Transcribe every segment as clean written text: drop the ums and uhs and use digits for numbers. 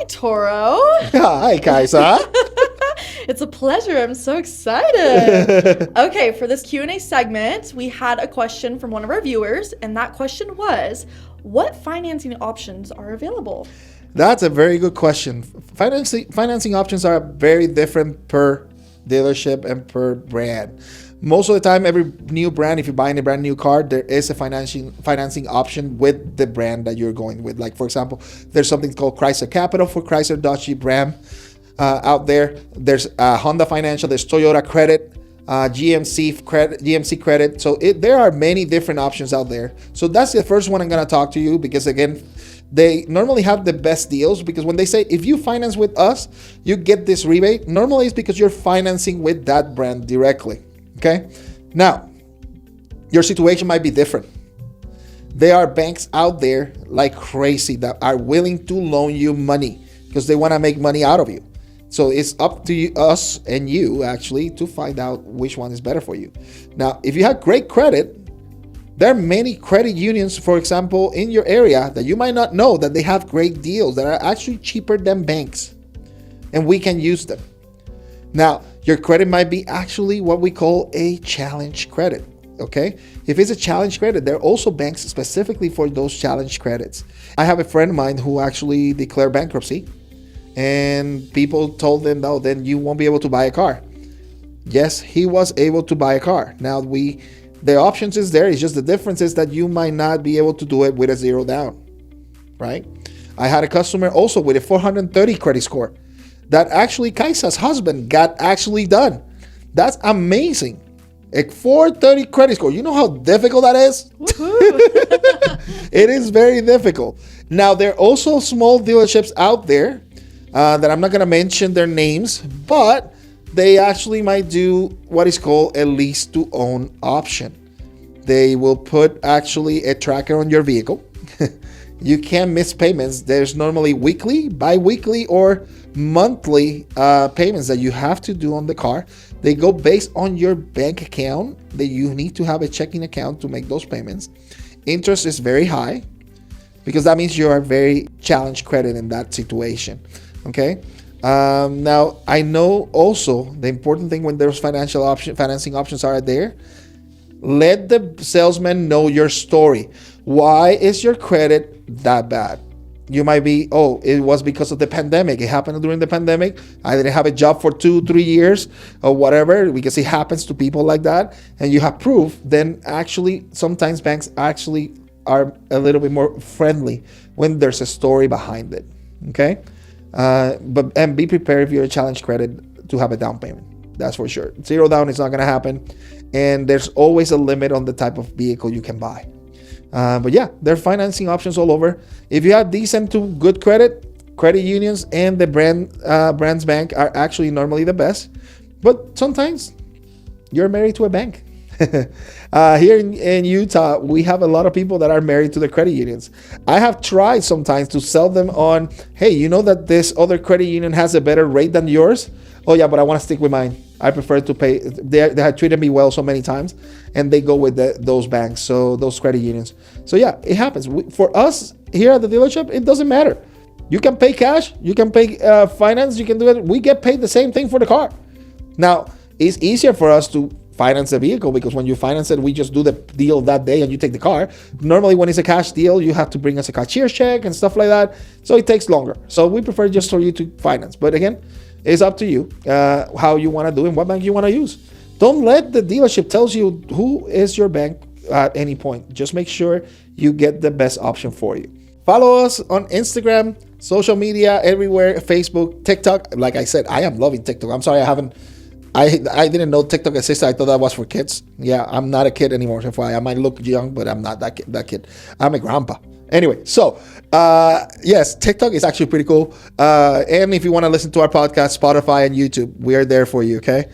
Hi, Toro. Hi, Kaisa. It's a pleasure. I'm so excited. Okay, for this Q&A segment, we had a question from one of our viewers, and that question was, what financing options are available? That's a very good question. Financing options are very different per dealership and per brand. Most of the time, every new brand, if you're buying a brand new car, there is a financing option with the brand that you're going with. Like, for example, there's something called Chrysler Capital for Chrysler, Dodge, Jeep, Ram out there. There's Honda Financial, there's Toyota Credit, GMC Credit. So there are many different options out there. So that's the first one I'm going to talk to you, because again, they normally have the best deals, because when they say, if you finance with us, you get this rebate, normally it's because you're financing with that brand directly. Okay. Now, your situation might be different. There are banks out there like crazy that are willing to loan you money because they want to make money out of you. So it's up to you, us and you actually, to find out which one is better for you. Now, if you have great credit, there are many credit unions, for example, in your area that you might not know that they have great deals that are actually cheaper than banks, and we can use them. Now, your credit might be actually what we call a challenge credit, okay? If it's a challenge credit, there are also banks specifically for those challenge credits. I have a friend of mine who actually declared bankruptcy, and people told them, no, then you won't be able to buy a car. Yes, he was able to buy a car. Now, the options is there. It's just the difference is that you might not be able to do it with a zero down, right? I had a customer also with a 430 credit score that actually Kaisa's husband got actually done. That's amazing. A 430 credit score. You know how difficult that is? It is very difficult. Now, there are also small dealerships out there that I'm not going to mention their names, but they actually might do what is called a lease to own option. They will put actually a tracker on your vehicle. You can't miss payments. There's normally weekly, bi-weekly, or monthly payments that you have to do on the car. They go based on your bank account. That you need to have a checking account to make those payments. Interest is very high because that means you are very challenged credit in that situation. Okay. Now, I know also the important thing when there's financing options are there, let the salesman know your story. Why is your credit that bad? You might be, oh, it was because of the pandemic. It happened during the pandemic. I didn't have a job for 2-3 years or whatever, because it happens to people like that. And you have proof, then actually sometimes banks actually are a little bit more friendly when there's a story behind it. Okay. But be prepared if you're a challenge credit to have a down payment. That's for sure. Zero down is not going to happen. And there's always a limit on the type of vehicle you can buy. But yeah, there are financing options all over. If you have decent to good credit unions and the brand's bank are actually normally the best. But sometimes you're married to a bank. Here in Utah, we have a lot of people that are married to the credit unions. I have tried sometimes to sell them on, hey, you know that this other credit union has a better rate than yours? Oh yeah, but I want to stick with mine. I prefer to pay. They have treated me well so many times, and they go with those banks, so those credit unions. So yeah, it happens. For us here at the dealership, it doesn't matter. You can pay cash, you can pay finance, you can do it. We get paid the same thing for the car. Now, it's easier for us to finance the vehicle because when you finance it, we just do the deal that day and you take the car. Normally, when it's a cash deal, you have to bring us a cashier's check and stuff like that. So it takes longer. So we prefer just for you to finance. But again, it's up to you how you want to do it and what bank you want to use. Don't let the dealership tells you who is your bank at any point. Just make sure you get the best option for you. Follow us on Instagram, social media, everywhere, Facebook, TikTok. Like I said, I am loving TikTok. I'm sorry I didn't know TikTok existed. I thought that was for kids. Yeah, I'm not a kid anymore. So I might look young, but I'm not that kid. I'm a grandpa. Anyway, so yes, TikTok is actually pretty cool. And if you want to listen to our podcast, Spotify and YouTube, we are there for you, okay?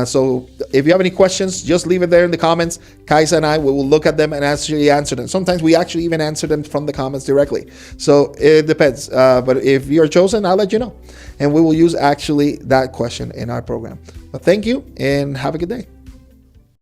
So if you have any questions, just leave it there in the comments. Kaisa and I will look at them and actually answer them. Sometimes we actually even answer them from the comments directly. So it depends. But if you're chosen, I'll let you know. And we will use actually that question in our program. But thank you and have a good day.